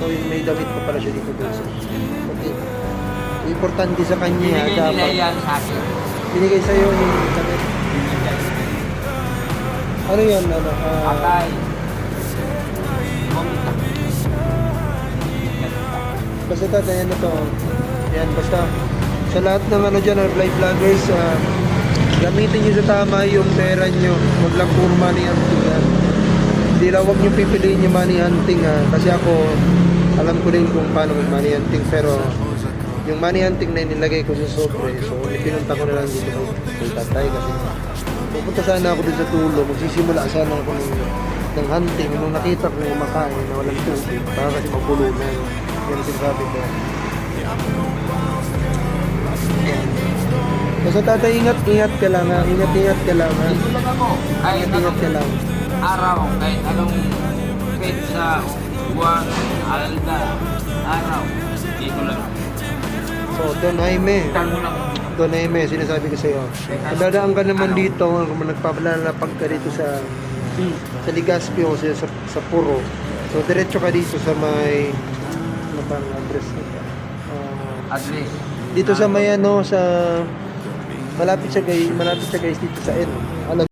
So yung may damit pa pala siya dito guys. Okay. Importante sa kanya Binigay nila dapat. yan sa akin. Binigay sa'yo yung damit. Ano yun? Ano? Atay. Pumunta. Basta tatay, ano to? Yan, basta sa lahat ng ano dyan, live vloggers, gamitin nyo sa tama yung pera nyo. Huwag lang puro money hunting. Hindi lang, huwag nyo pipiliin yung money hunting. Kasi ako, alam ko din kung paano mag money hunting. Pero yung money hunting na nilagay ko sa sobre, so pinunta ko na lang dito kay tatay. Kasi pupunta sana ako dun sa tulo. Magsisimula sana ako ng hunting. Nung nakita ko yung kumakain na walang tubig, para kasi magpulunan. Yan ang sinasabi ko. Basta tatay, ingat ka lang ha. Ingat ka lang ha. Dito lang ako. Kahit Ingat ka anong lang. araw, kahit sa buwan, alda, araw, dito lang. So, Don Jaime. Itan mo lang. Don Jaime, sinasabi ko sa'yo. Madadaan ka naman dito, kung nagpapalalapag ka dito sa Legazpi o sa Puro. So, diretso ka dito sa may ano bang address nito? Address. Dito sa may ano, sa malapit siya guys dito sa N.